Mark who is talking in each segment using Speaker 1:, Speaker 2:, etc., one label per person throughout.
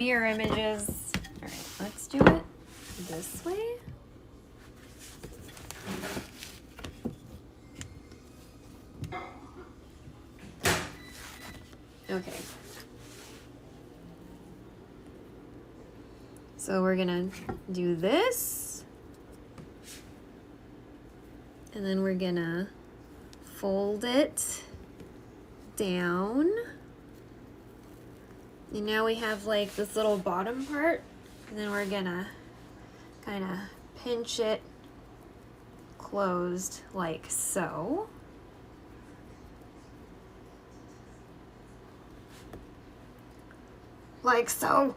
Speaker 1: mirror images. All right, let's do it this way. Okay. So we're gonna do this, and then we're gonna fold it down. And now we have like this little bottom part, and then we're gonna kind of pinch it closed like so. Like so.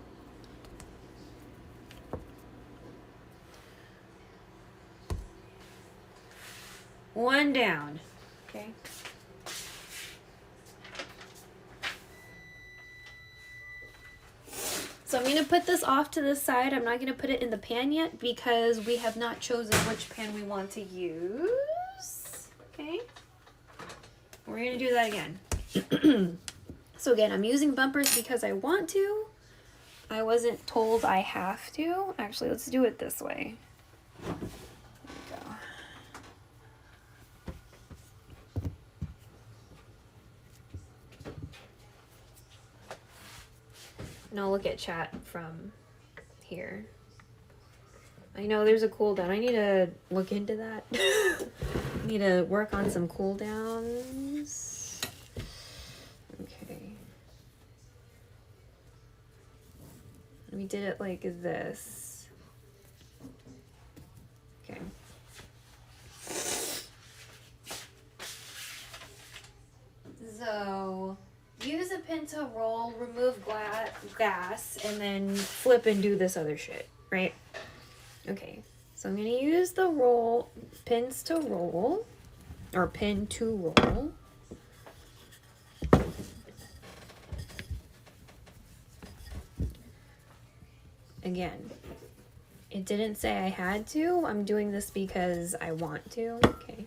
Speaker 1: One down, okay? So I'm gonna put this off to the side. I'm not gonna put it in the pan yet because we have not chosen which pan we want to use, okay? We're gonna do that again. So again, I'm using bumpers because I want to. I wasn't told I have to. Actually, let's do it this way. There we go. And I'll look at chat from here. I know there's a cooldown. I need to look into that. I need to work on some cooldowns. Okay. We did it like this. Okay. So use a pin to roll, remove gas, and then flip and do this other shit, right? Okay, so I'm gonna use the pins to roll, or pin to roll. Again, it didn't say I had to. I'm doing this because I want to. Okay.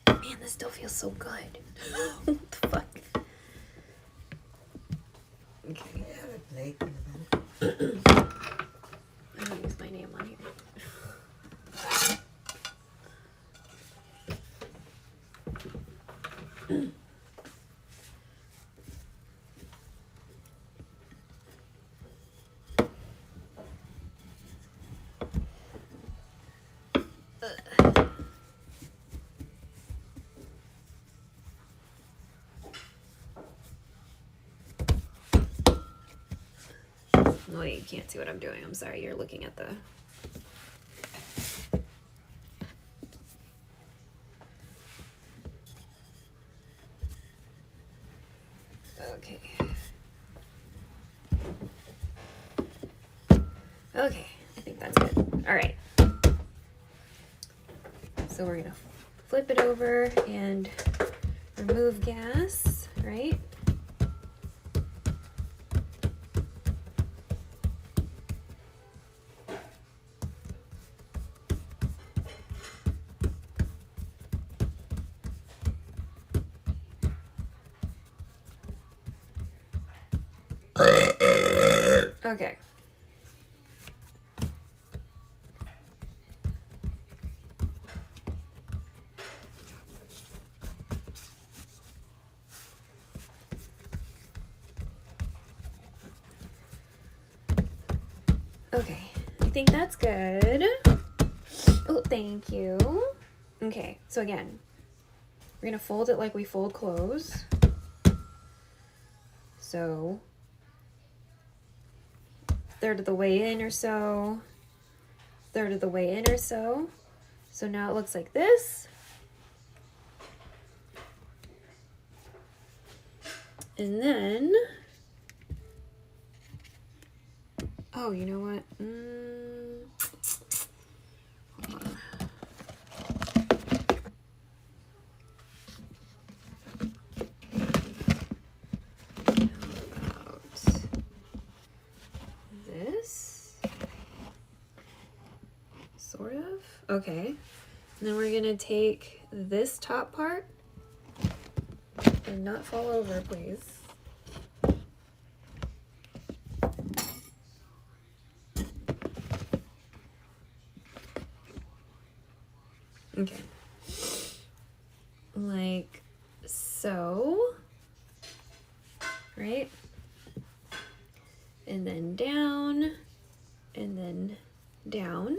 Speaker 1: Man, this still feels so good. What the fuck? Okay. I'm gonna use my name on here. No, you can't see what I'm doing. I'm sorry, you're looking at the... Okay. Okay, I think that's good. All right. So we're gonna flip it over and remove gas, right? Okay. Okay, I think that's good. Oh, thank you. Okay, so again, we're gonna fold it like we fold clothes. So, third of the way in or so, third of the way in or so. So now it looks like this. And then, oh, you know what? Hold on. How about this? Sort of. Okay. And then we're gonna take this top part and not fall over, please. Okay. Like so. Right? And then down, and then down.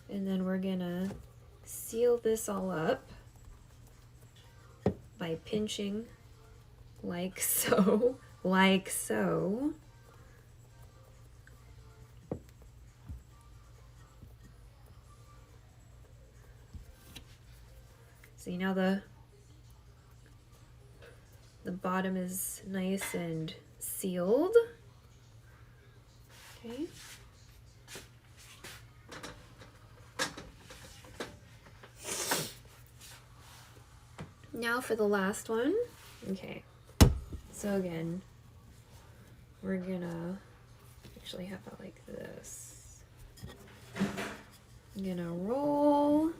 Speaker 1: And then we're gonna seal this all up by pinching like so, like so. See, now the bottom is nice and sealed. Okay. Now for the last one. Okay. So again, we're gonna actually have it like this. I'm gonna roll.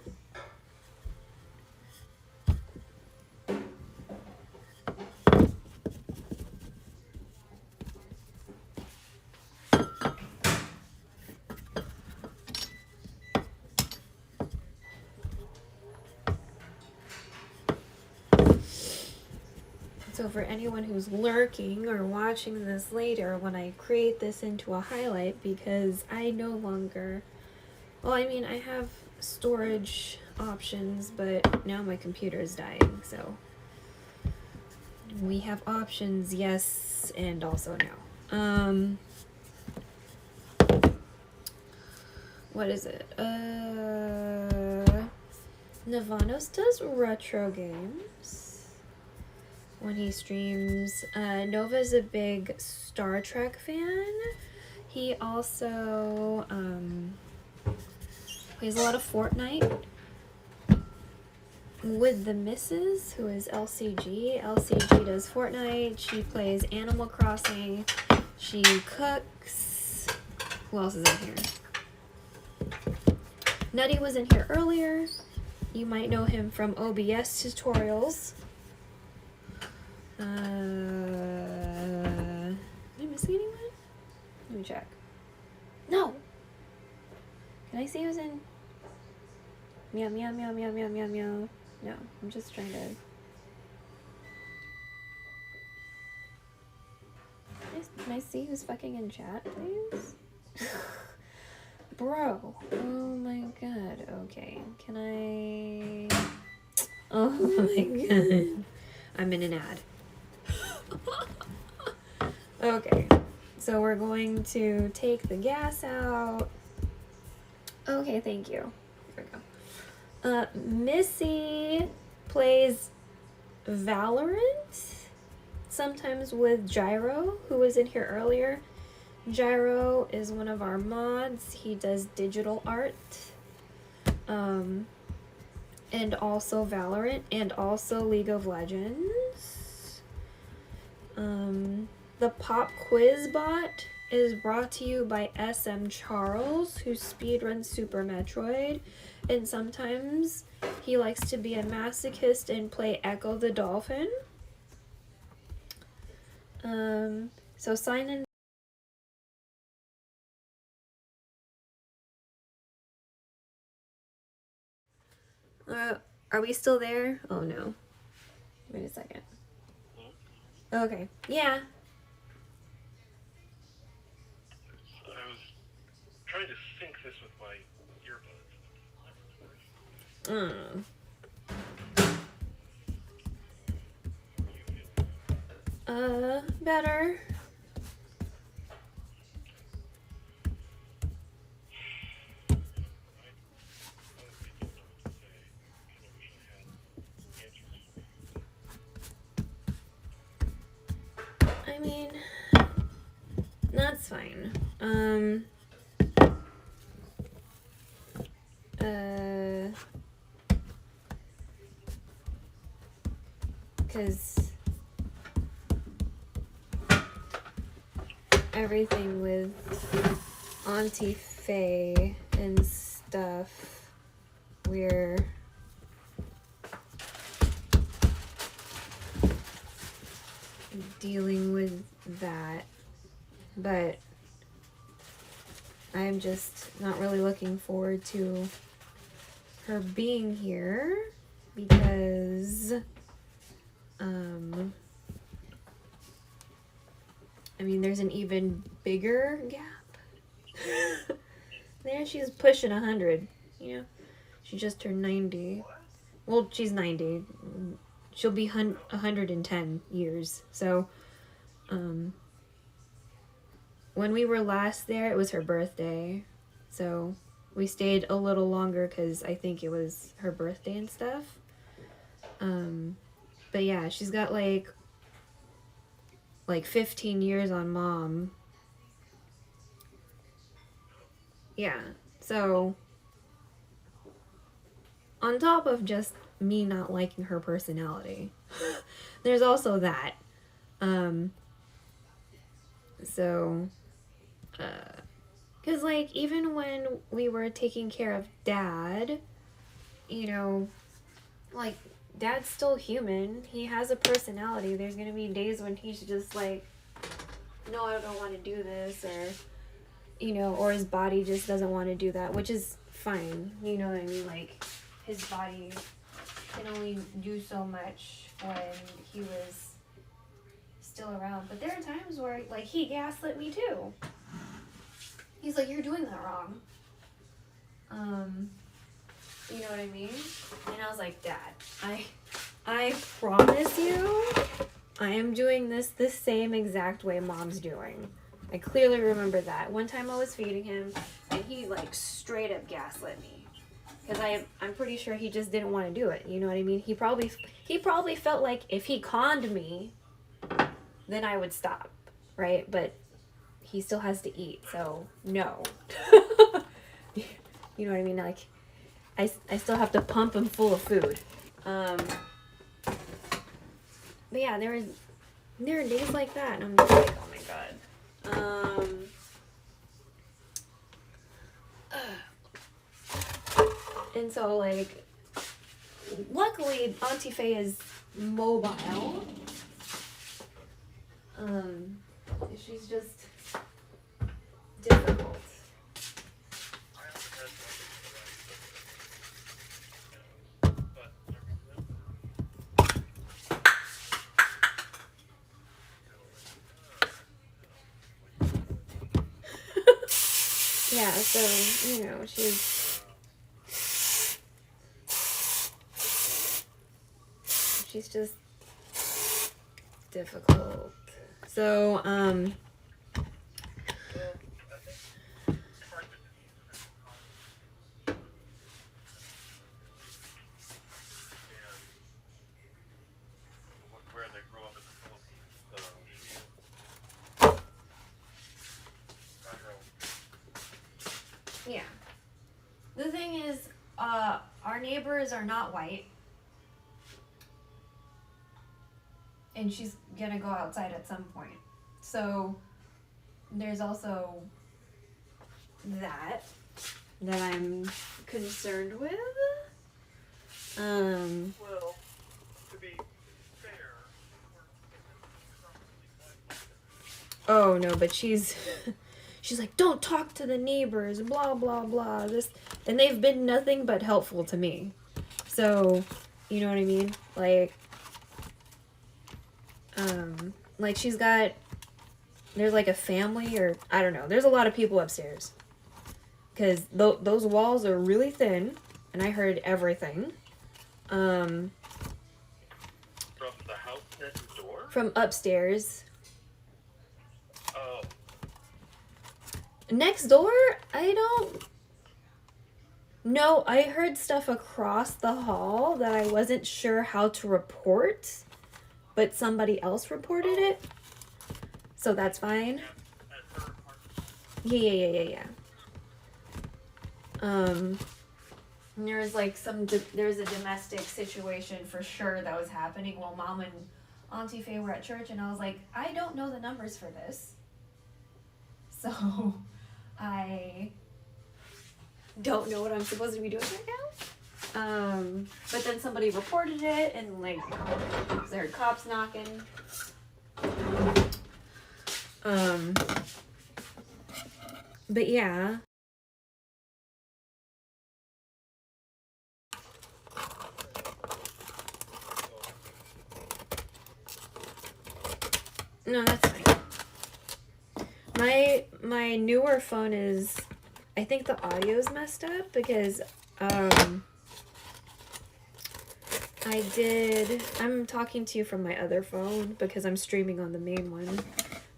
Speaker 1: So for anyone who's lurking or watching this later, when I create this into a highlight, because I no longer, well, I mean, I have storage options, but now my computer is dying, so we have options, yes, and also no. What is it? Navanos does retro games when he streams. Nova's a big Star Trek fan. He also plays a lot of Fortnite with the missus, who is LCG. LCG does Fortnite. She plays Animal Crossing. She cooks. Who else is in here? Nutty was in here earlier. You might know him from OBS tutorials. Am I missing anyone? Let me check. No! Can I see who's in? Meow, meow, meow, meow, meow, meow, meow. No, I'm just trying to... Can I see who's fucking in chat, please? Bro. Oh my god. Okay. Can I... Oh my god. I'm in an ad. Okay. So we're going to take the gas out. Okay, thank you. Here we go. Missy plays Valorant, sometimes with Gyro, who was in here earlier. Gyro is one of our mods. He does digital art, and also Valorant, and also League of Legends. The Pop Quiz Bot is brought to you by SM Charles, who speedruns Super Metroid, and sometimes he likes to be a masochist and play Echo the Dolphin. So sign in. Are we still there? Oh no. Wait a second. Okay. Yeah.
Speaker 2: I was trying to sync this with my earbuds.
Speaker 1: Better. fine. Because everything with Auntie Faye and stuff, we're dealing with that, but I'm just not really looking forward to her being here because I mean, there's an even bigger gap. There she's pushing 100, you know. She just turned 90. Well, she's 90. She'll be 110 years. So, when we were last there, it was her birthday. So, we stayed a little longer because I think it was her birthday and stuff. But yeah, she's got like 15 years on Mom. Yeah, so on top of just me not liking her personality, there's also that. Because like even when we were taking care of Dad, you know, like Dad's still human. He has a personality. There's gonna be days when he's just like, no, I don't want to do this, or you know, or his body just doesn't want to do that, which is fine. You know what I mean? Like, his body can only do so much when he was still around. But there are times where, like, he gaslit me too. He's like, you're doing that wrong. You know what I mean? And I was like, Dad, I promise you, I am doing this the same exact way Mom's doing. I clearly remember that. One time I was feeding him, and he, like, straight up gaslit me. Because I'm pretty sure he just didn't want to do it. You know what I mean? He probably felt like if he conned me, then I would stop, right? But he still has to eat, so no. You know what I mean? Like, I still have to pump him full of food. But yeah, there are days like that, and I'm just like, oh my god. And so, like, luckily, Auntie Faye is mobile. She's just difficult. Yeah, so, you know, she's just difficult. So,
Speaker 2: where they grew up in the Philippines,
Speaker 1: yeah. The thing is, our neighbors are not white. And she's gonna go outside at some point. So, there's also that I'm concerned with.
Speaker 2: well, to be fair,
Speaker 1: Oh no, but she's like, don't talk to the neighbors, blah blah blah. And they've been nothing but helpful to me. So, you know what I mean? Like there's like a family, or I don't know. There's a lot of people upstairs. Because those walls are really thin, and I heard everything.
Speaker 2: from the house next door?
Speaker 1: From upstairs.
Speaker 2: Oh.
Speaker 1: Next door, I don't know. I heard stuff across the hall that I wasn't sure how to report, but somebody else reported it. So that's fine.
Speaker 2: At her apartment.
Speaker 1: Yeah. There's like there's a domestic situation for sure that was happening while Mom and Auntie Faye were at church, and I was like, I don't know the numbers for this, so I don't know what I'm supposed to be doing right now. But then somebody reported it, and like there were cops knocking. But yeah. No, that's fine. My newer phone is, I think the audio's messed up because I'm talking to you from my other phone because I'm streaming on the main one.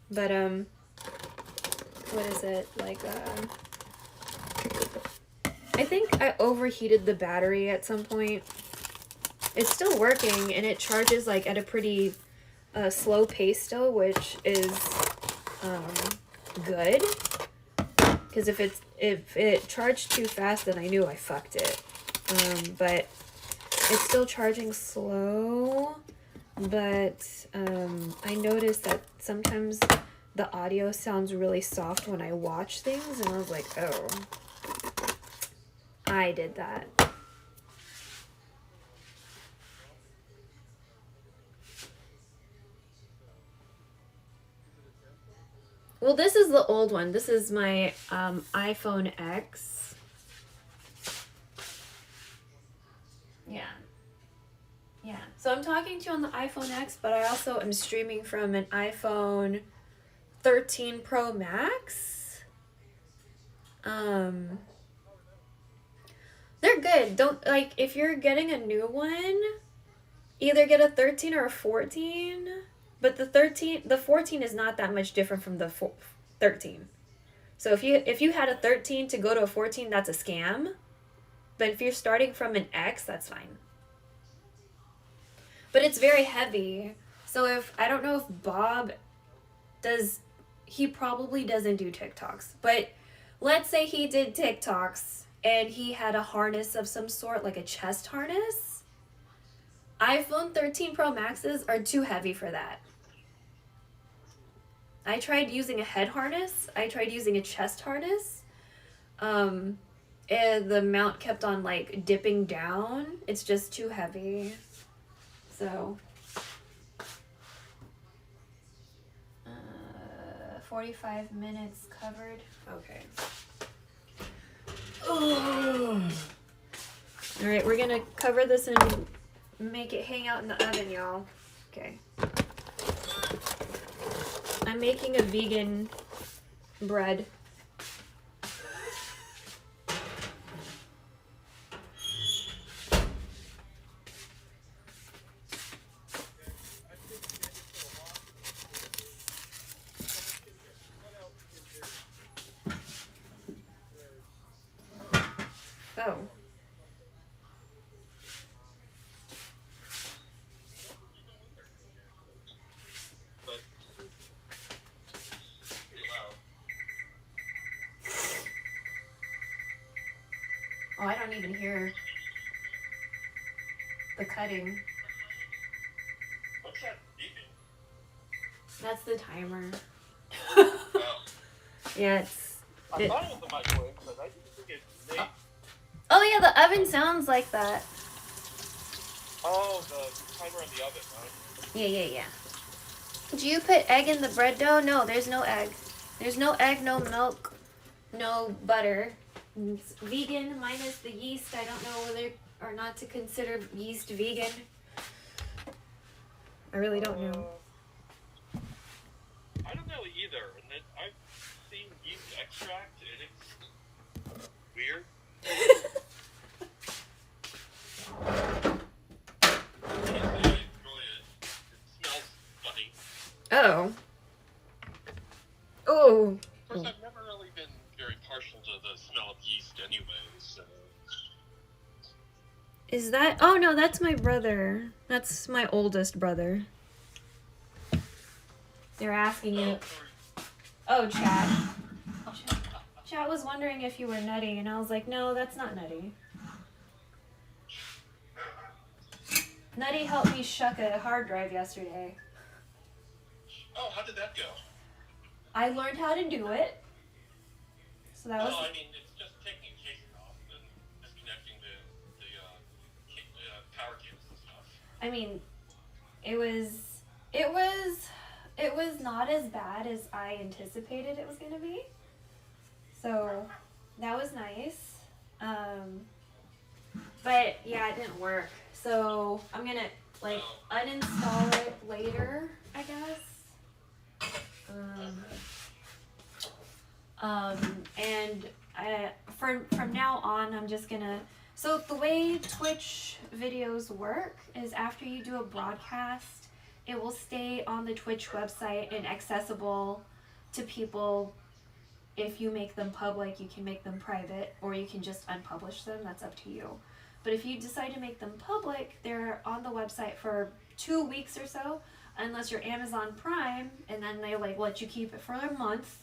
Speaker 1: But what is it? Like I think I overheated the battery at some point. It's still working and it charges like at a pretty slow pace still, which is good. Because if it charged too fast, then I knew I fucked it. But it's still charging slow. But I noticed that sometimes the audio sounds really soft when I watch things, and I was like, oh, I did that. Well, this is the old one. This is my iPhone X. Yeah. So I'm talking to you on the iPhone X, but I also am streaming from an iPhone 13 Pro Max. They're good. Don't, like, if you're getting a new one, either get a 13 or a 14. But the 14 is not that much different from the 13. So if you had a 13 to go to a 14, that's a scam. But if you're starting from an X, that's fine. But it's very heavy. So I don't know if Bob he probably doesn't do TikToks. But let's say he did TikToks and he had a harness of some sort, like a chest harness. iPhone 13 Pro Maxes are too heavy for that. I tried using a head harness. I tried using a chest harness. And the mount kept on like dipping down. It's just too heavy. So 45 minutes covered. Okay. Oh. All right, we're gonna cover this and make it hang out in the oven, y'all. Okay. I'm making a vegan bread. Oh. Oh, I don't even hear the cutting.
Speaker 2: What's that beeping?
Speaker 1: That's the timer.
Speaker 2: Oh.
Speaker 1: Yeah,
Speaker 2: I thought it was the microwave, but I didn't think it made...
Speaker 1: Oh yeah, the oven sounds like that.
Speaker 2: Oh, the timer in the oven, right?
Speaker 1: Yeah. Do you put egg in the bread dough? No, there's no egg. There's no egg, no milk, no butter. It's vegan minus the yeast. I don't know whether or not to consider yeast vegan. I really don't know.
Speaker 2: I don't know either. And then I've seen yeast extract, and it's weird. It smells funny.
Speaker 1: Oh. Oh.
Speaker 2: Of course, I've never really been very partial to the smell of yeast anyway, so...
Speaker 1: Is that... Oh, no, that's my brother. That's my oldest brother. They're asking you... Oh, chat. Chat was wondering if you were nutty, and I was like, no, that's not nutty. Nutty helped me shuck a hard drive yesterday.
Speaker 2: Oh, how did that go?
Speaker 1: I learned how to do it. So that was...
Speaker 2: Oh, I mean, it's just taking a casing off and then disconnecting the power cables and stuff.
Speaker 1: I mean, it was not as bad as I anticipated it was going to be. So that was nice. But yeah, it didn't work. So I'm going to like uninstall it later, I guess. And from now on, I'm just gonna, so the way Twitch videos work is after you do a broadcast, it will stay on the Twitch website and accessible to people. If you make them public, you can make them private, or you can just unpublish them. That's up to you. But if you decide to make them public, they're on the website for 2 weeks or so, unless you're Amazon Prime, and then they like let you keep it for a month.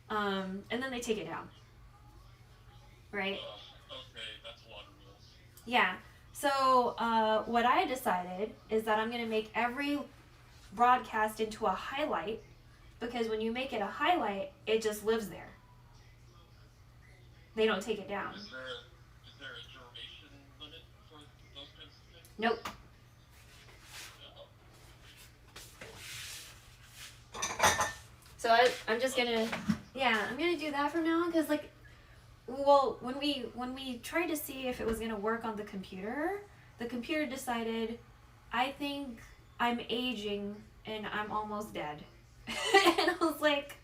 Speaker 1: And then they take it down. Right?
Speaker 2: Okay, that's a lot of rules.
Speaker 1: Yeah. So what I decided is that I'm going to make every broadcast into a highlight, because when you make it a highlight, it just lives there. They don't take it down.
Speaker 2: Is there a duration limit for those kinds of things?
Speaker 1: Nope. So I'm just gonna, I'm gonna do that from now on, because like, well, when we tried to see if it was gonna work on the computer decided, I think I'm aging and I'm almost dead. And I was like,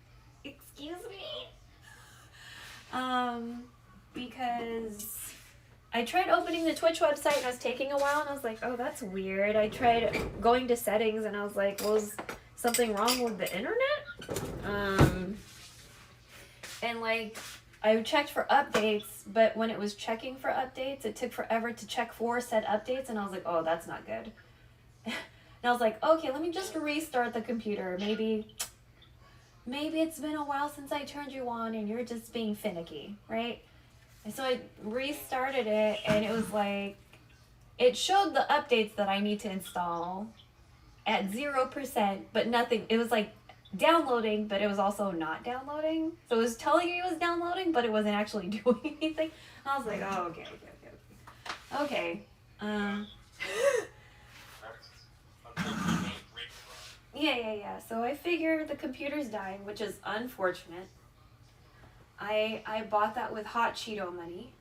Speaker 1: excuse me? Because I tried opening the Twitch website and it was taking a while, and I was like, oh, that's weird. I tried going to settings and I was like, well, is something wrong with the internet? And like, I checked for updates, but when it was checking for updates, it took forever to check for said updates, and I was like, oh, that's not good. And I was like, okay, let me just restart the computer. Maybe it's been a while since I turned you on and you're just being finicky, right? And so I restarted it, and it was like, it showed the updates that I need to install at 0%, but nothing. It was like downloading, but it was also not downloading. So it was telling you it was downloading, but it wasn't actually doing anything. I was like, oh, okay. Yeah. So I figure the computer's dying, which is unfortunate. I bought that with hot Cheeto money.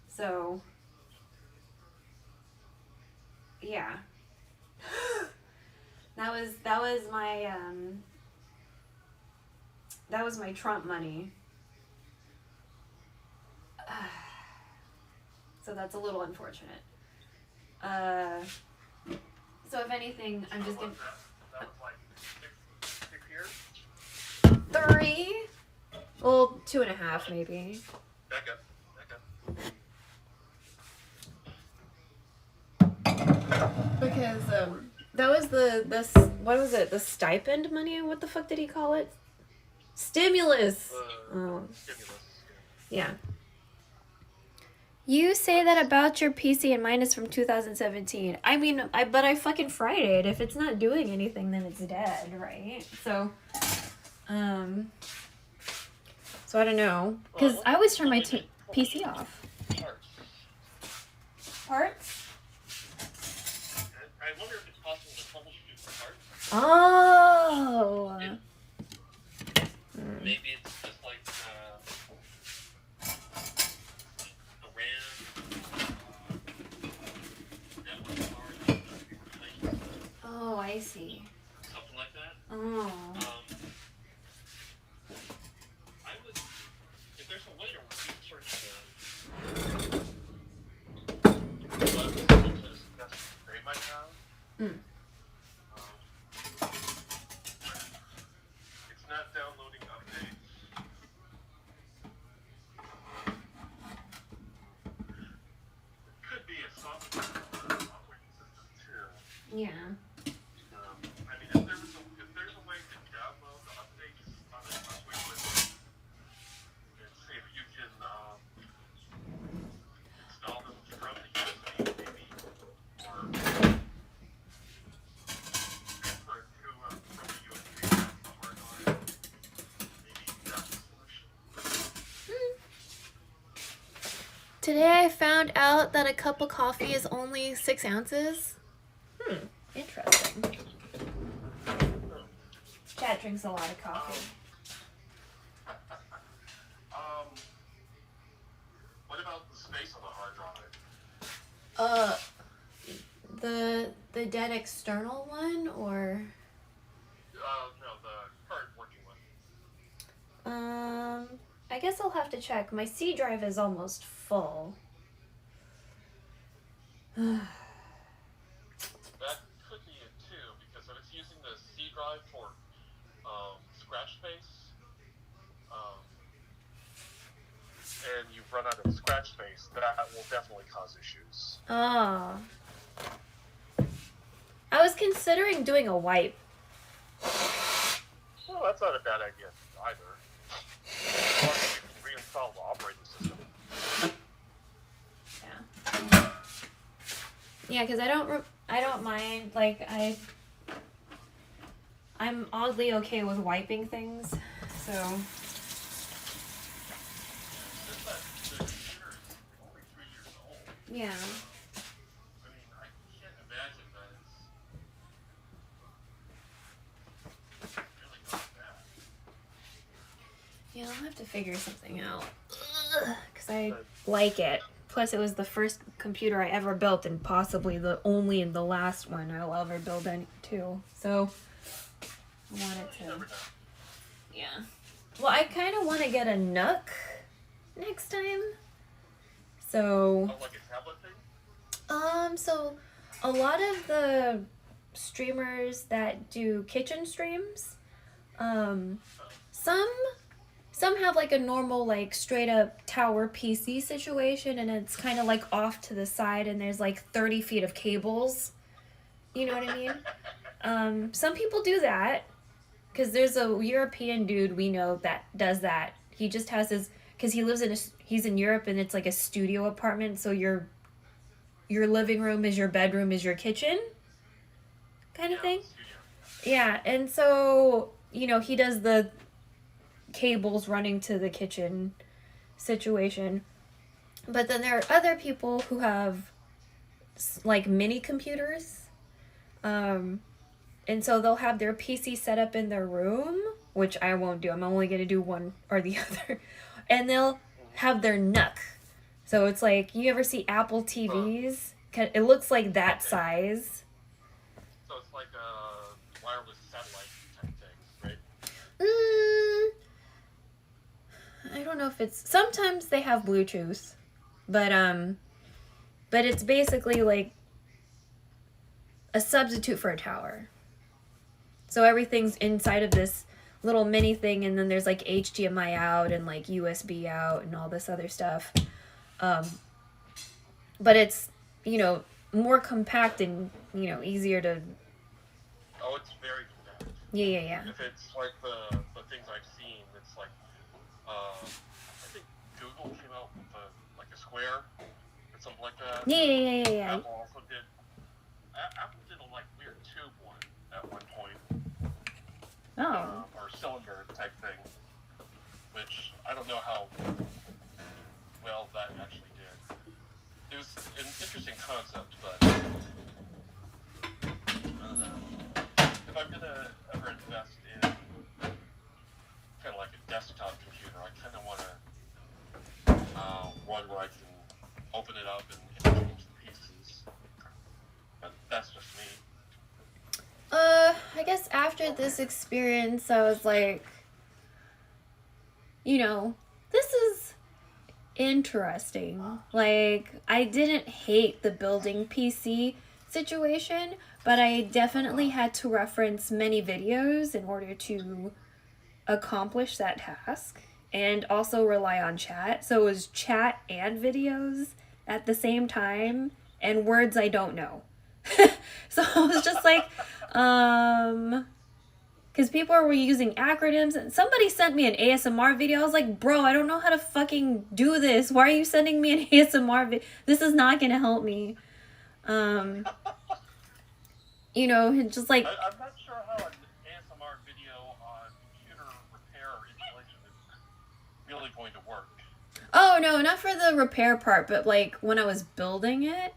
Speaker 1: So yeah. That was my Trump money. So that's a little unfortunate. So if anything, I'm just gonna...
Speaker 2: That was like 6 years?
Speaker 1: 3? Well, 2.5 maybe.
Speaker 2: Back up.
Speaker 1: Because that was the what was it? The stipend money? What the fuck did he call it? Stimulus.
Speaker 2: Stimulus.
Speaker 1: Yeah. You say that about your PC and mine is from 2017. I mean, but I fucking fried it. If it's not doing anything, then it's dead, right? So I don't know, because I always turn my PC off. Parts?
Speaker 2: I wonder if it's possible to troubleshoot for parts.
Speaker 1: Oh.
Speaker 2: Maybe it's just like the RAM, network card that you replaced.
Speaker 1: Oh, I see.
Speaker 2: Something like that.
Speaker 1: Oh.
Speaker 2: If there's a way to research the they might have. It's not downloading updates. It could be a software operating system too.
Speaker 1: Yeah.
Speaker 2: I mean, if there's a way to download the updates on the software with
Speaker 1: Today I found out that a cup of coffee is only 6 ounces. Interesting. Chad drinks a lot of coffee.
Speaker 2: What about the space on the hard drive?
Speaker 1: The dead external one, or?
Speaker 2: No, the current working one.
Speaker 1: I guess I'll have to check. My C drive is almost full.
Speaker 2: That could be it too, because if it's using the C drive for scratch space, and you've run out of scratch space, that will definitely cause issues.
Speaker 1: Oh. I was considering doing a wipe.
Speaker 2: Well, that's not a bad idea either. Or you can reinstall the operating system.
Speaker 1: Yeah. Yeah, because I don't mind. Like I'm oddly okay with wiping things, so.
Speaker 2: Since the computer is only 3 years old.
Speaker 1: Yeah.
Speaker 2: I mean, I can't imagine that it's really not bad.
Speaker 1: Yeah, I'll have to figure something out. Because I like it. Plus, it was the first computer I ever built, and possibly the only and the last one I'll ever build any too. So, I want it to. Yeah. Well, I kind of want to get a Nook next time. So.
Speaker 2: Oh, like a tablet thing?
Speaker 1: So a lot of the streamers that do kitchen streams, some have like a normal, like straight up tower PC situation, and it's kind of like off to the side, and there's like 30 feet of cables. You know what I mean? Some people do that, because there's a European dude we know that does that. He just has his, because he's in Europe, and it's like a studio apartment, so your living room is your bedroom is your kitchen kind of thing. Yeah, and so, you know, he does the cables running to the kitchen situation. But then there are other people who have like mini computers. And so they'll have their PC set up in their room, which I won't do. I'm only going to do one or the other. And they'll have their Nook. So it's like, you ever see Apple TVs? It looks like that size.
Speaker 2: So it's like a wireless satellite type thing, right?
Speaker 1: I don't know if it's... Sometimes they have Bluetooth. But it's basically like a substitute for a tower. So everything's inside of this little mini thing, and then there's like HDMI out and like USB out and all this other stuff. But it's, you know, more compact and, you know, easier to...
Speaker 2: Oh, it's very compact.
Speaker 1: Yeah.
Speaker 2: If it's like the things I've seen, it's like, I think Google came out with like a square or something like that.
Speaker 1: Yeah.
Speaker 2: Apple also did. Apple did a like weird tube one at one point.
Speaker 1: Oh.
Speaker 2: Or cylinder type thing, which I don't know how well that actually did. It was an interesting concept, but I don't know. If I'm gonna ever invest in kind of like a desktop computer, I kind of want to one where I can open it up and change the pieces. But that's just me.
Speaker 1: I guess after this experience, I was like, you know, this is interesting. Like, I didn't hate the building PC situation, but I definitely had to reference many videos in order to accomplish that task, and also rely on chat. So it was chat and videos at the same time, and words I don't know. So I was just like, because people were using acronyms, and somebody sent me an ASMR video. I was like, bro, I don't know how to fucking do this. Why are you sending me an ASMR video? This is not going to help me. You know, just like...
Speaker 2: I'm not sure how an ASMR video on computer repair or installation is really going to work.
Speaker 1: Oh, no, not for the repair part, but like when I was building it,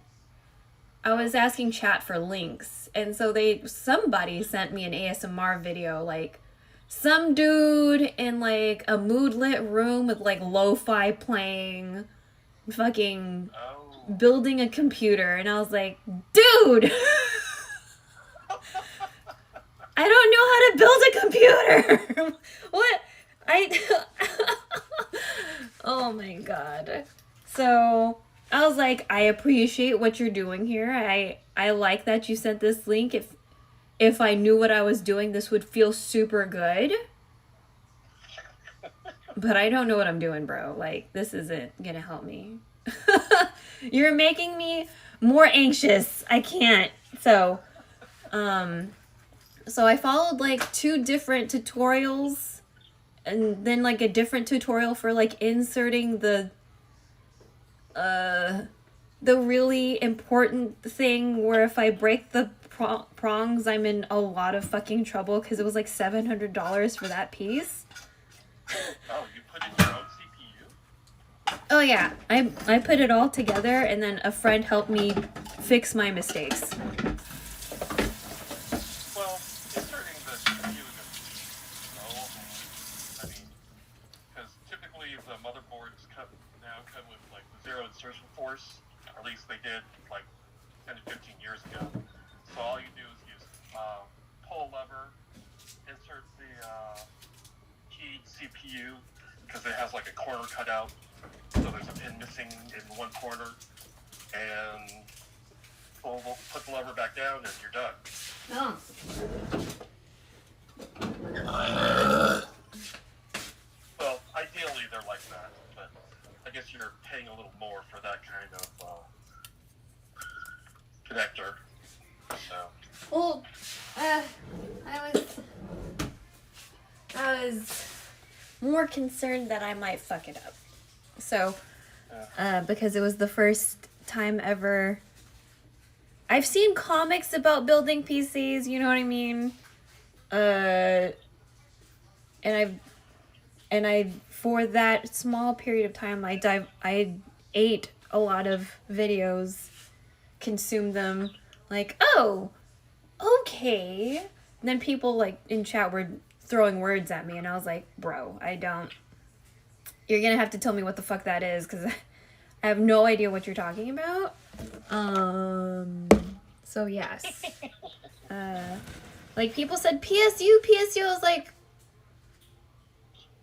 Speaker 1: I was asking chat for links. And so somebody sent me an ASMR video, like some dude in like a mood lit room with like lo-fi playing, fucking building a computer. And I was like, dude, I don't know how to build a computer. What? Oh my god. So I was like, I appreciate what you're doing here. I like that you sent this link. If I knew what I was doing, this would feel super good. But I don't know what I'm doing, bro. Like, this isn't gonna help me. You're making me more anxious. I can't. So I followed like 2 different tutorials, and then like a different tutorial for like inserting the really important thing where if I break the prongs, I'm in a lot of fucking trouble, because it was like $700 for that piece.
Speaker 2: Oh, you put in your own CPU?
Speaker 1: Oh yeah, I put it all together, and then a friend helped me fix my mistakes.
Speaker 2: Well, inserting the CPU is no. I mean, because typically the motherboards now come with like the zero insertion force. Or at least they did like 10 to 15 years ago. So all you do is use pull a lever, insert the keyed CPU, because it has like a corner cut out, so there's a pin missing in one corner, and put the lever back down, and you're done.
Speaker 1: Oh.
Speaker 2: Well, ideally they're like that, but I guess you're paying a little more for that kind of connector. So.
Speaker 1: Well, I was more concerned that I might fuck it up. So, because it was the first time ever. I've seen comics about building PCs, you know what I mean? And I for that small period of time, I ate a lot of videos, consumed them, like, oh, okay. And then people like in chat were throwing words at me, and I was like, bro, you're gonna have to tell me what the fuck that is, because I have no idea what you're talking about. So yes. Like people said PSU. I was like,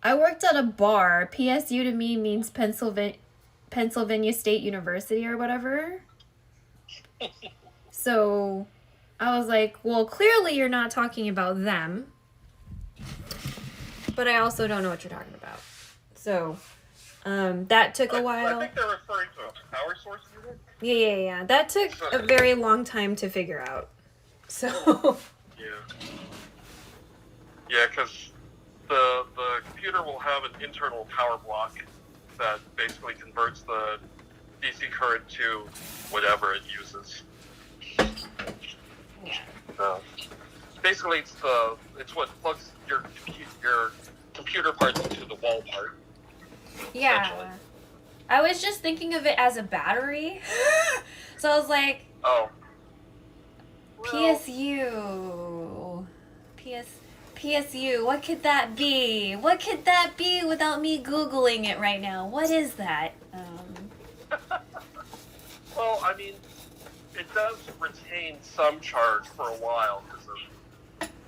Speaker 1: I worked at a bar. PSU to me means Pennsylvania State University or whatever. So I was like, well, clearly you're not talking about them. But I also don't know what you're talking about. So that took a while.
Speaker 2: I think they're referring to a power source unit.
Speaker 1: Yeah. That took a very long time to figure out. So.
Speaker 2: Yeah, because the computer will have an internal power block that basically converts the DC current to whatever it uses.
Speaker 1: Yeah.
Speaker 2: Basically, it's what plugs your computer parts into the wall part.
Speaker 1: Yeah. I was just thinking of it as a battery. So I was like,
Speaker 2: oh. Well,
Speaker 1: PSU, what could that be? What could that be without me Googling it right now? What is that?
Speaker 2: Well, I mean, it does retain some charge for a while because of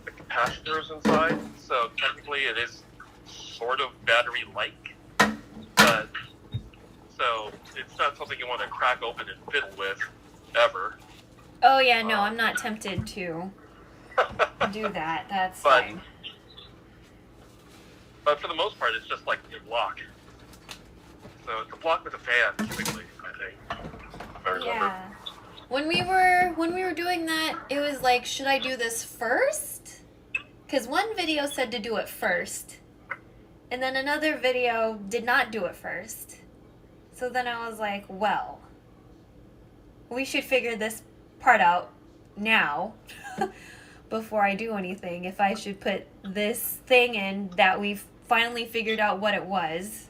Speaker 2: the capacitors inside. So technically it is sort of battery-like. But, so it's not something you want to crack open and fiddle with, ever.
Speaker 1: Oh yeah, no, I'm not tempted to do that. That's fine.
Speaker 2: But for the most part, it's just like a block. So it's a block with a fan, typically, I think. If I remember.
Speaker 1: Yeah. When we were doing that, it was like, should I do this first? Because one video said to do it first, and then another video did not do it first. So then I was like, well, we should figure this part out now before I do anything. If I should put this thing in that we've finally figured out what it was,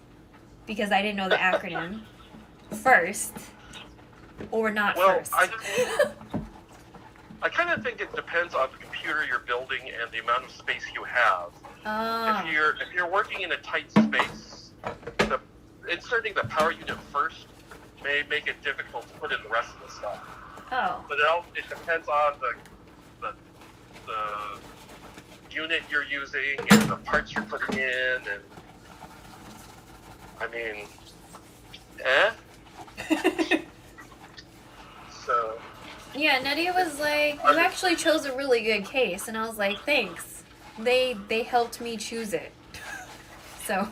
Speaker 1: because I didn't know the acronym first, or not first.
Speaker 2: I kind of think it depends on the computer you're building and the amount of space you have.
Speaker 1: Oh.
Speaker 2: If you're working in a tight space, inserting the power unit first may make it difficult to put in the rest of the stuff.
Speaker 1: Oh.
Speaker 2: But it depends on the unit you're using and the parts you're putting in, and I mean, So.
Speaker 1: Yeah, Nadia was like, "You actually chose a really good case," and I was like, "Thanks. They helped me choose it." So.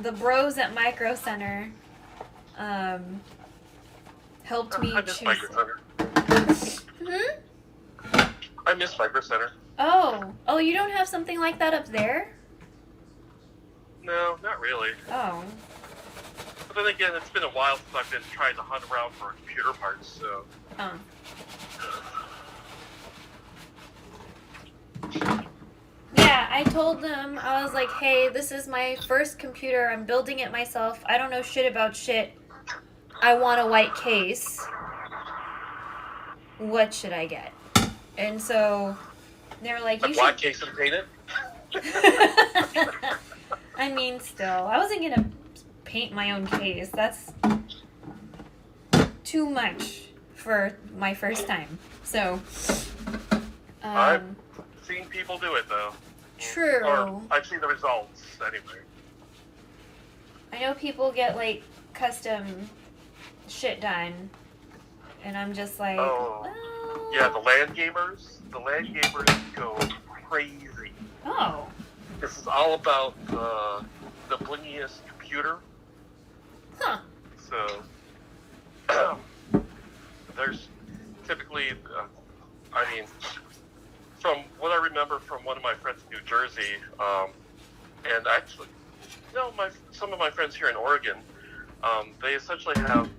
Speaker 1: The bros at Micro Center helped me choose
Speaker 2: Micro Center.
Speaker 1: Hmm?
Speaker 2: I miss Micro Center.
Speaker 1: Oh, you don't have something like that up there?
Speaker 2: No, not really.
Speaker 1: Oh.
Speaker 2: But then again, it's been a while since I've been trying to hunt around for computer parts, so.
Speaker 1: Oh. Yeah, I told them, I was like, hey, this is my first computer. I'm building it myself. I don't know shit about shit. I want a white case. What should I get? And so they were like,
Speaker 2: you should... black case and paint it?
Speaker 1: I mean, still. I wasn't going to paint my own case. That's too much for my first time. So,
Speaker 2: I've seen people do it, though.
Speaker 1: True.
Speaker 2: Or I've seen the results, anyway.
Speaker 1: I know people get, like, custom shit done. And I'm just like...
Speaker 2: Oh. Well... Yeah, the LAN gamers. The LAN gamers go crazy.
Speaker 1: Oh.
Speaker 2: This is all about the blingiest computer.
Speaker 1: Huh.
Speaker 2: So, there's typically, I mean, from what I remember from one of my friends in New Jersey, and actually, no, some of my friends here in Oregon, they essentially have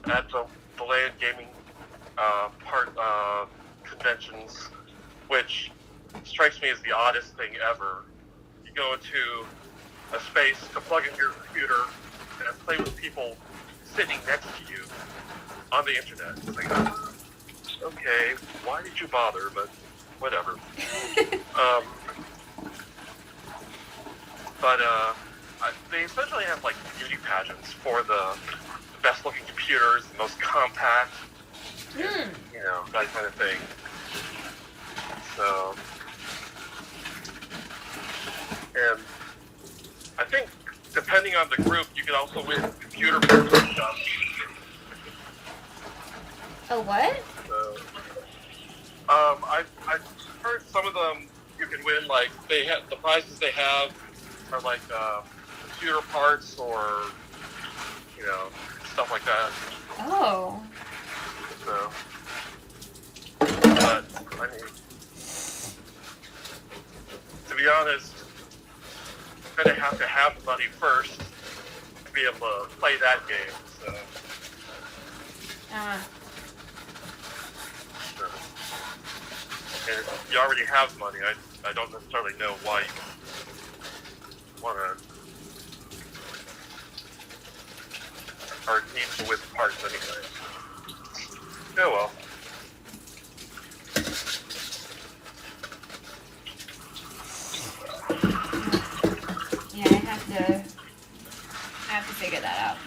Speaker 2: at the LAN gaming conventions, which strikes me as the oddest thing ever. You go into a space to plug in your computer and play with people sitting next to you on the internet. It's like, okay, why did you bother? But whatever. They essentially have like beauty pageants for the best looking computers, the most compact, you know, that kind of thing. So, and I think depending on the group, you can also win computer stuff.
Speaker 1: A what?
Speaker 2: So, I've heard some of them you can win, like, they have, the prizes they have are like computer parts or, you know, stuff like that.
Speaker 1: Oh.
Speaker 2: So, but, I mean, to be honest, you kind of have to have the money first to be able to play that game, so. And if you already have money, I don't necessarily know why you want to, or need to win parts anyway. Oh well.
Speaker 1: Yeah, I have to figure that out.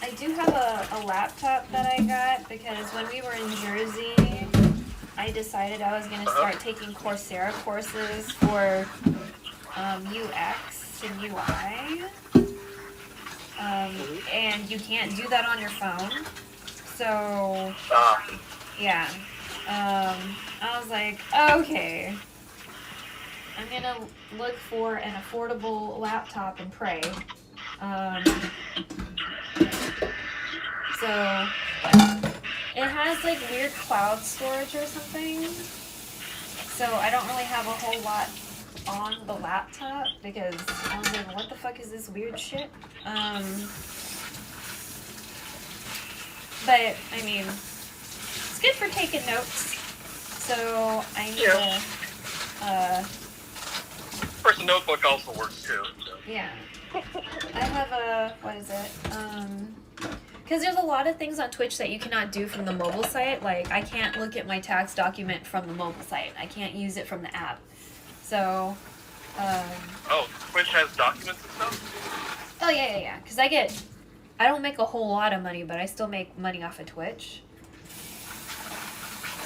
Speaker 1: I do have a laptop that I got because when we were in Jersey, I decided I was going to start taking Coursera courses for UX and UI. And you can't do that on your phone. So, yeah. I was like, okay. I'm going to look for an affordable laptop and pray. So, it has like weird cloud storage or something. So I don't really have a whole lot on the laptop because I was like, what the fuck is this weird shit? But, I mean, it's good for taking notes. So I need to
Speaker 2: Of course, the notebook also works too. So.
Speaker 1: Yeah. I have a, what is it? Because there's a lot of things on Twitch that you cannot do from the mobile site. Like, I can't look at my tax document from the mobile site. I can't use it from the app. So,
Speaker 2: Oh, Twitch has documents and stuff?
Speaker 1: Oh, yeah. Because I don't make a whole lot of money, but I still make money off of Twitch.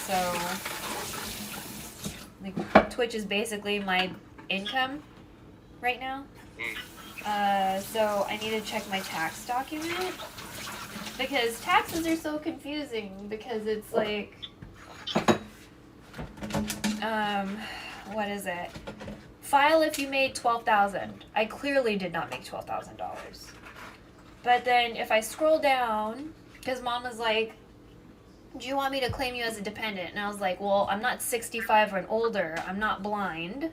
Speaker 1: So, like, Twitch is basically my income right now. So I need to check my tax document. Because taxes are so confusing, because it's like, what is it? File if you made $12,000. I clearly did not make $12,000. But then if I scroll down, because Mom was like, do you want me to claim you as a dependent? And I was like, well, I'm not 65 or older. I'm not blind.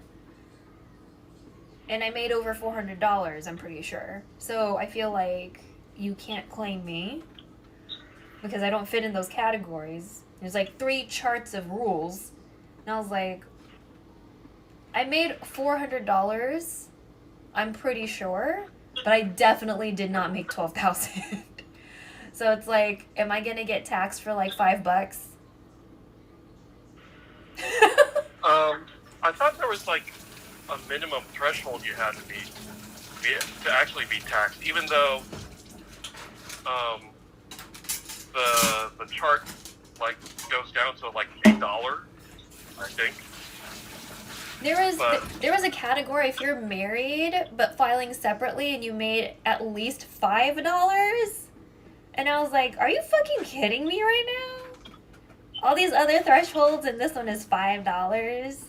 Speaker 1: And I made over $400, I'm pretty sure. So I feel like you can't claim me because I don't fit in those categories. There's like 3 charts of rules. And I was like, I made $400, I'm pretty sure, but I definitely did not make $12,000. So it's like, am I gonna get taxed for like $5?
Speaker 2: I thought there was like a minimum threshold you had to actually be taxed, even though the chart like goes down to like $8, I think.
Speaker 1: There was a category if you're married but filing separately and you made at least $5. And I was like, are you fucking kidding me right now? All these other thresholds and this one is $5.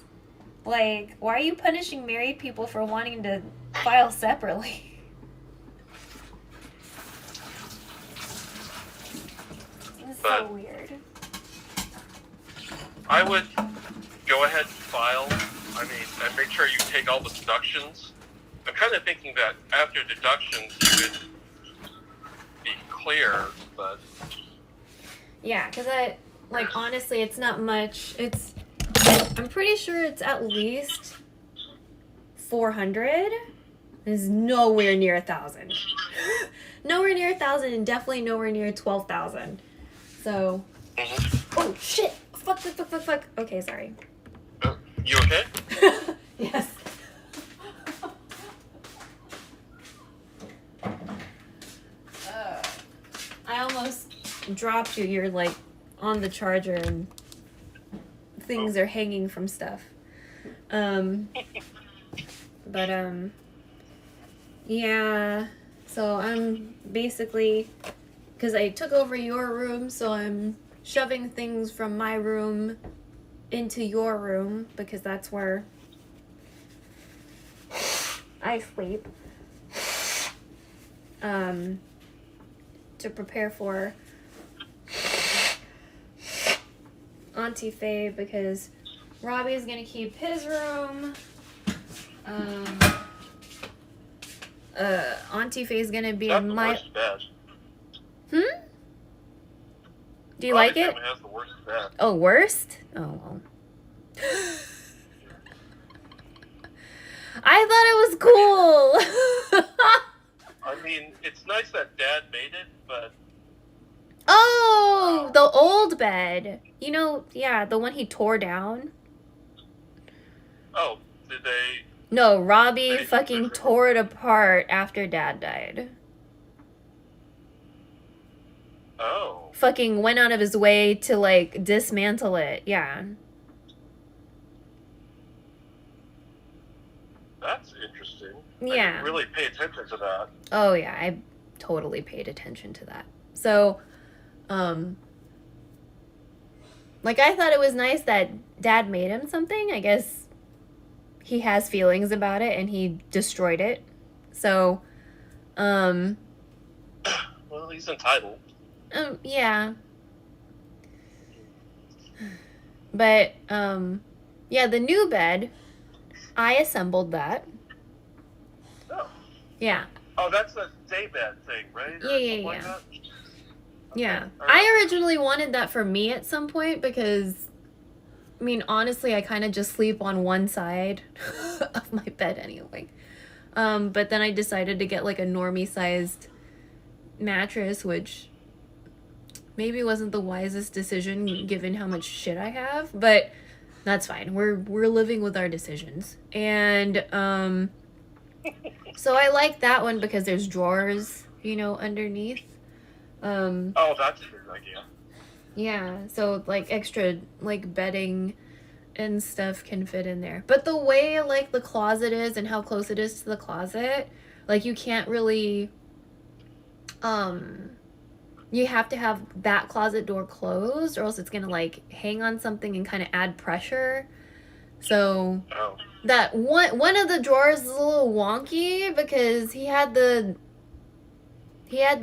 Speaker 1: Like, why are you punishing married people for wanting to file separately? It's so weird.
Speaker 2: I would go ahead and file, and make sure you take all the deductions. I'm kind of thinking that after deductions, you would be clear, but...
Speaker 1: Yeah, because honestly, it's not much. I'm pretty sure it's at least 400. It's nowhere near 1,000. Nowhere near 1,000 and definitely nowhere near 12,000. So, oh shit! Fuck. Okay, sorry.
Speaker 2: You okay?
Speaker 1: Yes. I almost dropped you. You're like on the charger and things are hanging from stuff. Yeah. So I'm basically, because I took over your room, so I'm shoving things from my room into your room because that's where I sleep. To prepare for Auntie Faye because Robbie's gonna keep his room. Auntie Faye's gonna be in my.
Speaker 2: Worst bed.
Speaker 1: Do you like it?
Speaker 2: Has the worst bed.
Speaker 1: Oh, worst? Oh well. I thought it was cool.
Speaker 2: I mean, it's nice that Dad made it, but...
Speaker 1: Oh, the old bed. You know, yeah, the one he tore down.
Speaker 2: Oh, did they...
Speaker 1: No, Robbie fucking tore it apart after Dad died.
Speaker 2: Oh.
Speaker 1: Fucking went out of his way to, like, dismantle it. Yeah.
Speaker 2: That's interesting.
Speaker 1: Yeah.
Speaker 2: I didn't really pay attention to that.
Speaker 1: Oh, yeah, I totally paid attention to that. So, like, I thought it was nice that Dad made him something. I guess he has feelings about it, and he destroyed it. So,
Speaker 2: Well, he's entitled.
Speaker 1: Yeah. But, yeah, the new bed, I assembled that.
Speaker 2: Oh.
Speaker 1: Yeah.
Speaker 2: Oh, that's the daybed thing, right?
Speaker 1: Yeah.
Speaker 2: Like that?
Speaker 1: Yeah.
Speaker 2: All right.
Speaker 1: I originally wanted that for me at some point because mean, honestly, I kind of just sleep on one side of my bed anyway. But then I decided to get like a normie sized mattress, which maybe wasn't the wisest decision given how much shit I have, but that's fine. We're living with our decisions. And so I like that one because there's drawers, underneath.
Speaker 2: Oh, that's a good idea.
Speaker 1: Yeah, so like extra like bedding and stuff can fit in there. But the way like the closet is and how close it is to the closet, like you can't really you have to have that closet door closed or else it's gonna like hang on something and kind of add pressure. So that one of the drawers is a little wonky because he had the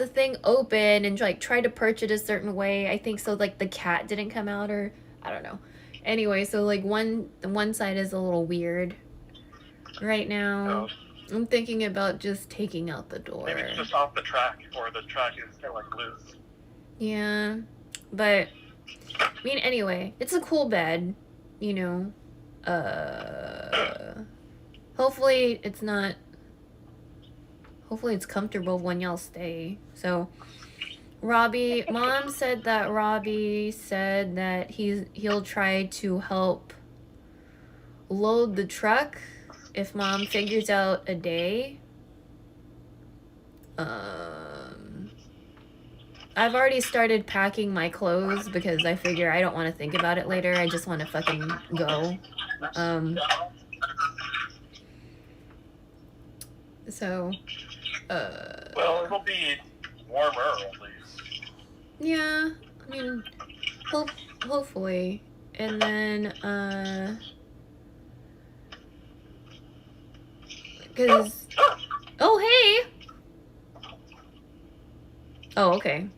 Speaker 1: thing open and like tried to perch it a certain way. I think so like the cat didn't come out, or I don't know. Anyway, so like one side is a little weird right now. I'm thinking about just taking out the door.
Speaker 2: Maybe it's just off the track, or the track is kind of like loose.
Speaker 1: Yeah, but I mean, anyway, it's a cool bed, Hopefully it's comfortable when y'all stay. So Mom said that Robbie said that he'll try to help load the truck if Mom figures out a day. I've already started packing my clothes because I figure I don't want to think about it later. I just want to fucking go.
Speaker 2: Well, it'll be warmer at least.
Speaker 1: Yeah, I mean, hopefully. And then, because, oh, hey! Oh, okay.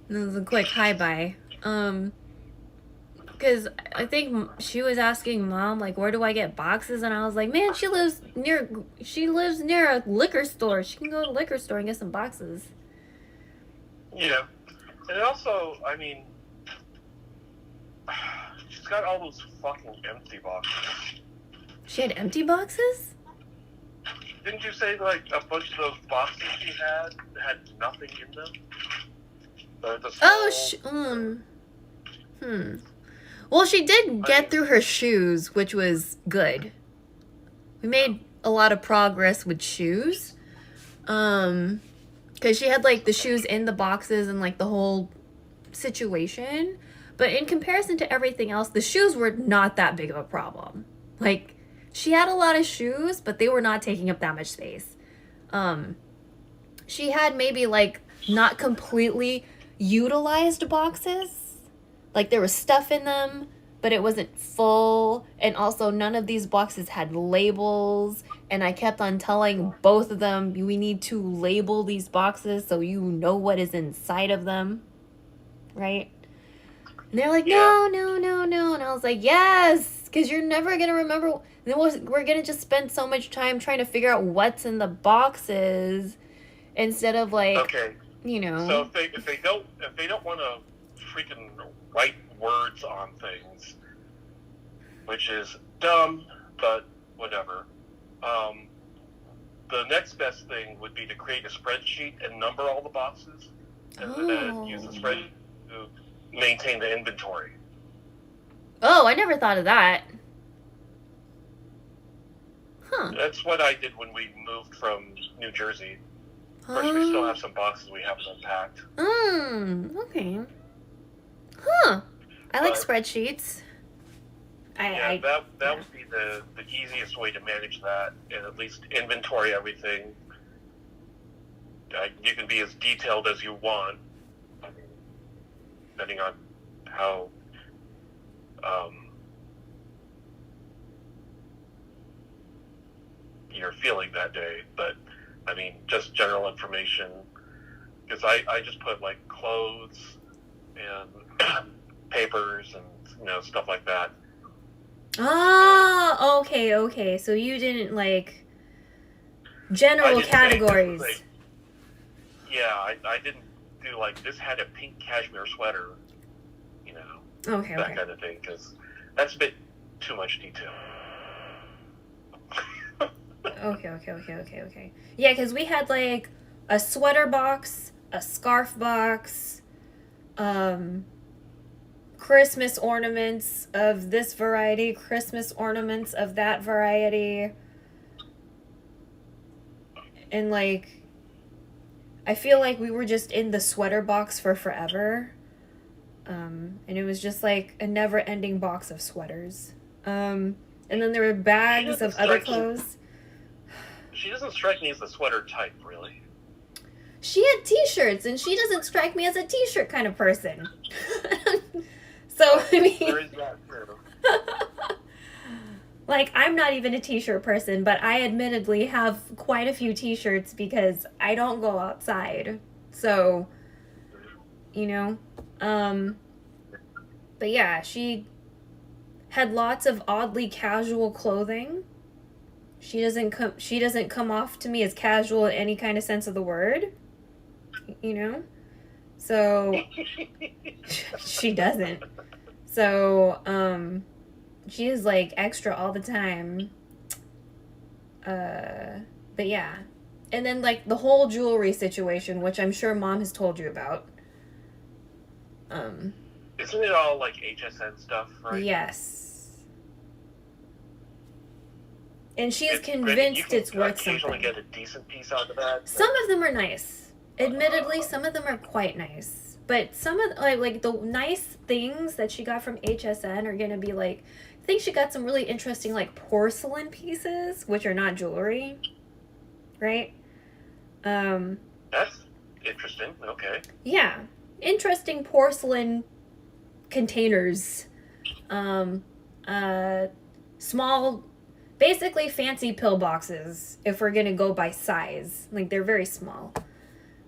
Speaker 1: This is a quick hi-bye. Because I think she was asking Mom, like, where do I get boxes? And I was like, man, she lives near a liquor store. She can go to the liquor store and get some boxes.
Speaker 2: Yeah. And also, I mean, she's got all those fucking empty boxes.
Speaker 1: She had empty boxes?
Speaker 2: Didn't you say, like, a bunch of those boxes she had nothing in them?
Speaker 1: Well, she did get through her shoes, which was good. We made a lot of progress with shoes. Because she had, like, the shoes in the boxes and, like, the whole situation. But in comparison to everything else, the shoes were not that big of a problem. Like, she had a lot of shoes, but they were not taking up that much space. She had maybe, like, not completely utilized boxes. Like, there was stuff in them, but it wasn't full. And also, none of these boxes had labels. And I kept on telling both of them, we need to label these boxes so you know what is inside of them. Right? And they're like, no. And I was like, yes, because you're never going to remember. Then we're going to just spend so much time trying to figure out what's in the boxes instead of, like,
Speaker 2: okay. So if they don't want to freaking write words on things, which is dumb, but whatever. The next best thing would be to create a spreadsheet and number all the boxes, and then use the spreadsheet to maintain the inventory.
Speaker 1: Oh, I never thought of that. Huh.
Speaker 2: That's what I did when we moved from New Jersey. Of course, we still have some boxes we haven't unpacked.
Speaker 1: Okay. Huh. I like spreadsheets.
Speaker 2: That would be the easiest way to manage that, and at least inventory everything. You can be as detailed as you want, depending on how you're feeling that day. But I mean, just general information, because I just put like clothes and papers and stuff like that.
Speaker 1: Oh, okay. So you didn't like general categories.
Speaker 2: Yeah, I didn't do like, this had a pink cashmere sweater, you know,
Speaker 1: Okay,
Speaker 2: that
Speaker 1: okay.
Speaker 2: kind of thing, because that's a bit too much detail.
Speaker 1: Okay. Yeah, because we had like a sweater box, a scarf box, Christmas ornaments of this variety, Christmas ornaments of that variety. And like, I feel like we were just in the sweater box for forever. And it was just like a never ending box of sweaters. And then there were bags of other clothes.
Speaker 2: She doesn't strike me as the sweater type, really.
Speaker 1: She had t-shirts, and she doesn't strike me as a t-shirt kind of person. So, I mean...
Speaker 2: There is that, too.
Speaker 1: Like, I'm not even a t-shirt person, but I admittedly have quite a few t-shirts because I don't go outside. So, you know. But yeah, she had lots of oddly casual clothing. She doesn't come off to me as casual in any kind of sense of the word. You know? So she doesn't. So, she is like extra all the time. But yeah. And then like the whole jewelry situation, which I'm sure Mom has told you about.
Speaker 2: Isn't it all like HSN stuff, right?
Speaker 1: Yes. And she's convinced it's worth something.
Speaker 2: You can occasionally get a decent piece out of that.
Speaker 1: Some of them are nice. Admittedly, some of them are quite nice. But some of like the nice things that she got from HSN are gonna be like, I think she got some really interesting like porcelain pieces, which are not jewelry, right?
Speaker 2: That's interesting. Okay.
Speaker 1: Yeah, interesting porcelain containers, small. Basically fancy pill boxes, if we're gonna go by size. Like, they're very small.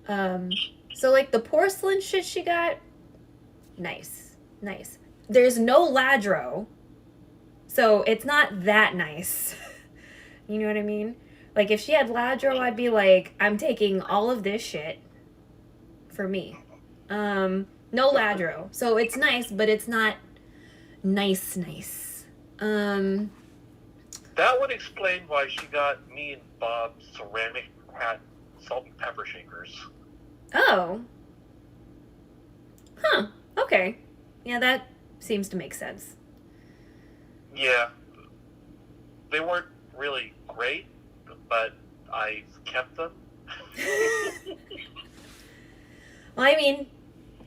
Speaker 1: So, like, the porcelain shit she got, nice. There's no ladro, so it's not that nice. You know what I mean? Like, if she had ladro, I'd be like, I'm taking all of this shit for me. No ladro. So, it's nice, but it's not nice.
Speaker 2: That would explain why she got me and Bob ceramic salt and pepper shakers.
Speaker 1: Oh. Huh. Okay. Yeah, that seems to make sense.
Speaker 2: Yeah. They weren't really great, but I kept them.
Speaker 1: Well, I mean,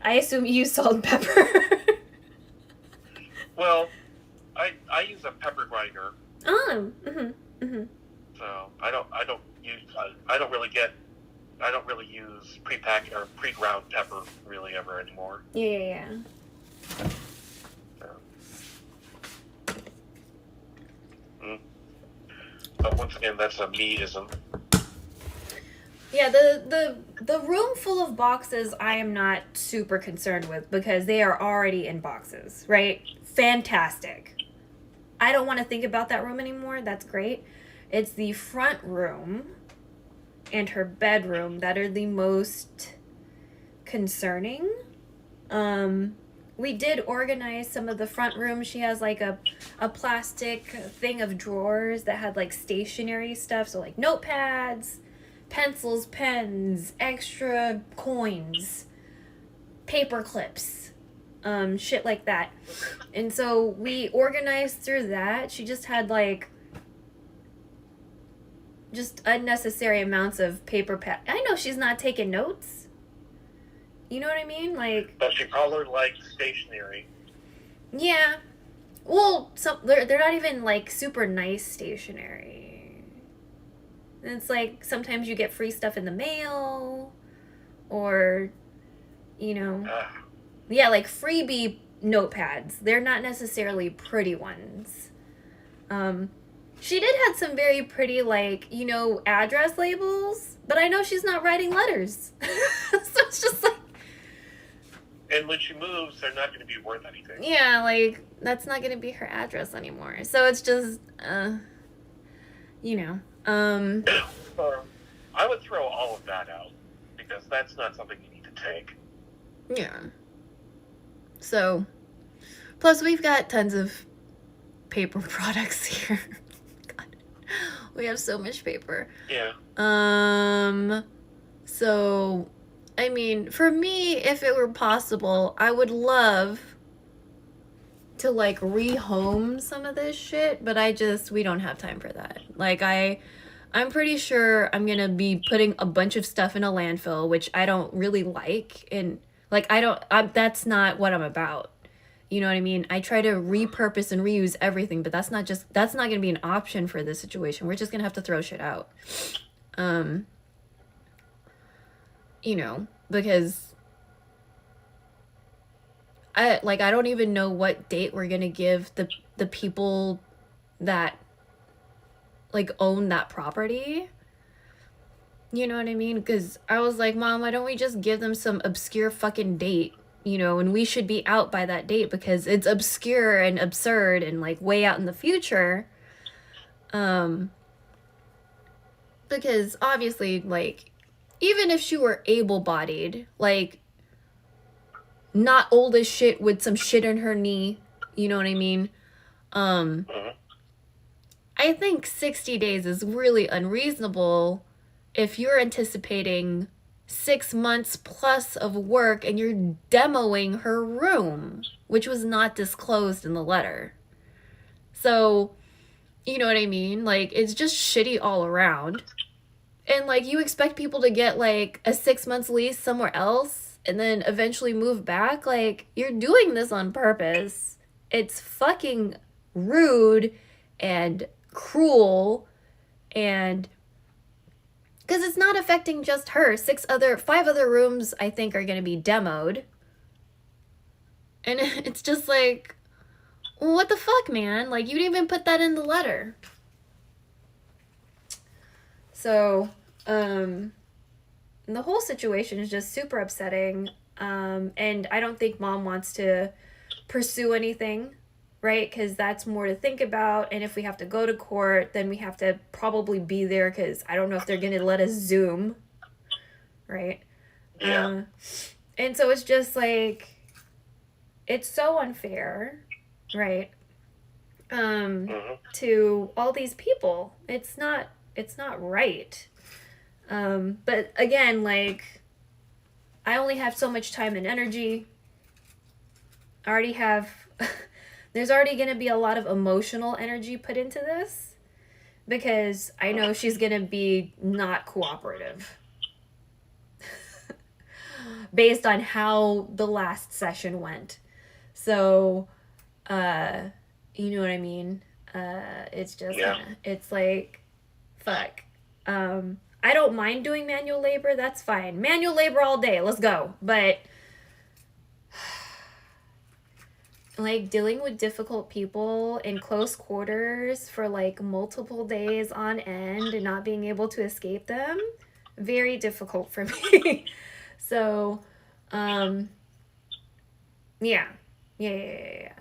Speaker 1: I assume you use salt and pepper.
Speaker 2: Well, I use a pepper grinder.
Speaker 1: Oh.
Speaker 2: So I don't really use pre-packed or pre-ground pepper really ever anymore.
Speaker 1: Yeah.
Speaker 2: But once again, that's a me-ism.
Speaker 1: Yeah, the room full of boxes I am not super concerned with because they are already in boxes, right? Fantastic. I don't want to think about that room anymore. That's great. It's the front room and her bedroom that are the most concerning. We did organize some of the front room. She has like a plastic thing of drawers that had like stationery stuff. So like notepads, pencils, pens, extra coins, paper clips. Shit like that. And so we organized through that. She just had like just unnecessary amounts of paper pad. I know she's not taking notes. You know what I mean? Like,
Speaker 2: but she colored like stationery.
Speaker 1: Yeah. Well, they're not even like super nice stationery. And it's like sometimes you get free stuff in the mail or you know. Yeah, like freebie notepads. They're not necessarily pretty ones. She did have some very pretty, like, you know, address labels, but I know she's not writing letters. So it's just like...
Speaker 2: And when she moves, they're not going to be worth anything.
Speaker 1: Yeah, like, that's not going to be her address anymore. So it's just, you know.
Speaker 2: I would throw all of that out, because that's not something you need to tank.
Speaker 1: Yeah. So, plus we've got tons of paper products here. God, we have so much paper.
Speaker 2: Yeah.
Speaker 1: So, I mean, for me, if it were possible, I would love to like rehome some of this shit, but we don't have time for that. Like I'm pretty sure I'm gonna be putting a bunch of stuff in a landfill, which I don't really like, and like that's not what I'm about. You know what I mean? I try to repurpose and reuse everything, but that's not gonna be an option for this situation. We're just gonna have to throw shit out. You know, because I don't even know what date we're gonna give the people that like own that property. You know what I mean? Because I was like, Mom, why don't we just give them some obscure fucking date? You know, and we should be out by that date because it's obscure and absurd and like way out in the future. Because obviously, like, even if she were able-bodied, like, not old as shit with some shit in her knee, you know what I mean? I think 60 days is really unreasonable if you're anticipating 6 months plus of work and you're demoing her room, which was not disclosed in the letter. So, you know what I mean? Like, it's just shitty all around. And, like, you expect people to get, like, a 6 months lease somewhere else and then eventually move back? Like, you're doing this on purpose. It's fucking rude and cruel, and because it's not affecting just her. 5 other rooms I think are going to be demoed, and it's just like, well, what the fuck, man? Like, you didn't even put that in the letter. So the whole situation is just super upsetting, and I don't think Mom wants to pursue anything, right? Because that's more to think about. And if we have to go to court, then we have to probably be there because I don't know if they're going to let us Zoom, right?
Speaker 2: Yeah.
Speaker 1: And so it's just like, it's so unfair, right? To all these people. It's not right. But again, like, I only have so much time and energy. I already have... There's already going to be a lot of emotional energy put into this because I know she's going to be not cooperative based on how the last session went. So, you know what I mean? It's just, it's like, fuck. I don't mind doing manual labor. That's fine. Manual labor all day. Let's go. But like, dealing with difficult people in close quarters for like multiple days on end and not being able to escape them, very difficult for me. So, yeah.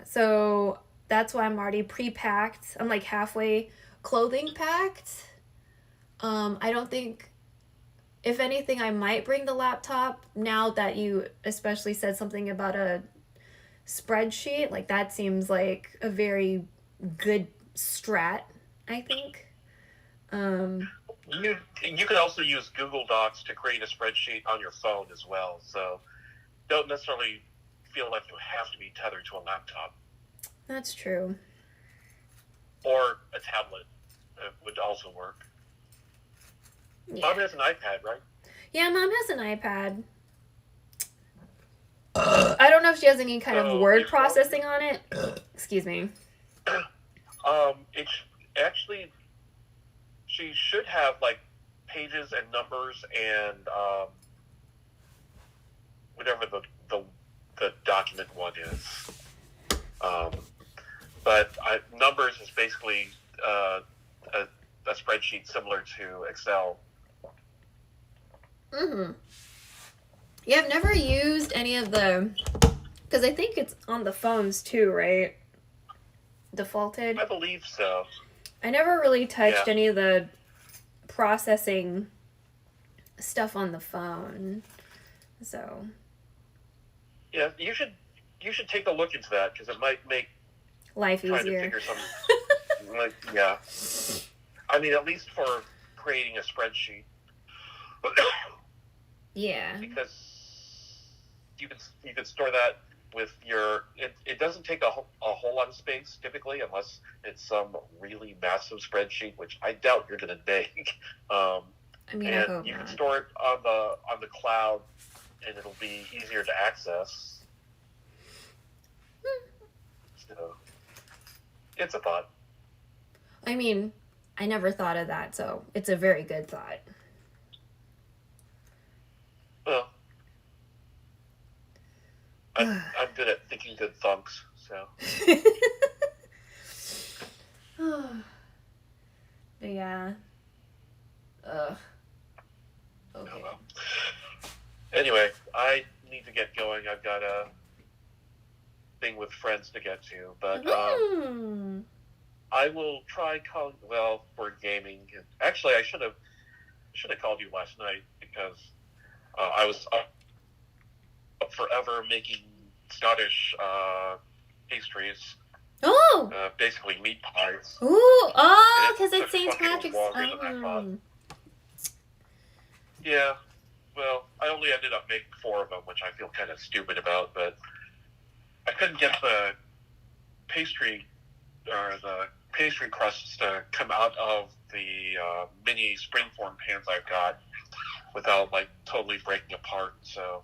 Speaker 1: So that's why I'm already pre-packed. I'm like halfway clothing packed. I don't think, if anything, I might bring the laptop now that you especially said something about a spreadsheet. Like, that seems like a very good strat, I think.
Speaker 2: You could also use Google Docs to create a spreadsheet on your phone as well, so don't necessarily feel like you have to be tethered to a laptop.
Speaker 1: That's true.
Speaker 2: Or a tablet would also work. Yeah. Mom has an iPad, right?
Speaker 1: Yeah, Mom has an iPad. I don't know if she has any kind of word processing on it. Excuse me.
Speaker 2: It's actually, she should have like pages and numbers and whatever the document one is. But numbers is basically a spreadsheet similar to Excel.
Speaker 1: Yeah, I've never used any of the, because I think it's on the phones too, right? Defaulted?
Speaker 2: I believe so.
Speaker 1: I never really touched any of the processing stuff on the phone. So.
Speaker 2: Yeah, you should take a look into that, because it might make
Speaker 1: Life
Speaker 2: trying
Speaker 1: easier.
Speaker 2: to figure some, like, yeah. I mean, at least for creating a spreadsheet.
Speaker 1: Yeah.
Speaker 2: Because you can store that with your. It doesn't take a whole lot of space typically, unless it's some really massive spreadsheet, which I doubt you're going to make.
Speaker 1: I mean, I
Speaker 2: And
Speaker 1: hope
Speaker 2: you
Speaker 1: not.
Speaker 2: can store it on the cloud, and it'll be easier to access. So, it's a thought.
Speaker 1: I mean, I never thought of that, so it's a very good thought.
Speaker 2: Well, I'm good at thinking good thunks, so.
Speaker 1: But yeah. Ugh. Okay.
Speaker 2: Oh, well. Anyway, I need to get going. I've got a thing with friends to get to, but I will try calling. Well, for gaming. Actually, I should have called you last night, because I was up forever making Scottish pastries.
Speaker 1: Oh!
Speaker 2: Basically meat pies.
Speaker 1: Ooh! Oh, because
Speaker 2: It
Speaker 1: it's
Speaker 2: took
Speaker 1: St.
Speaker 2: fucking
Speaker 1: Patrick's
Speaker 2: longer than I thought. Yeah. Well, I only ended up making 4 of them, which I feel kind of stupid about, but I couldn't get the pastry crusts to come out of the mini springform pans I've got without, like, totally breaking apart. So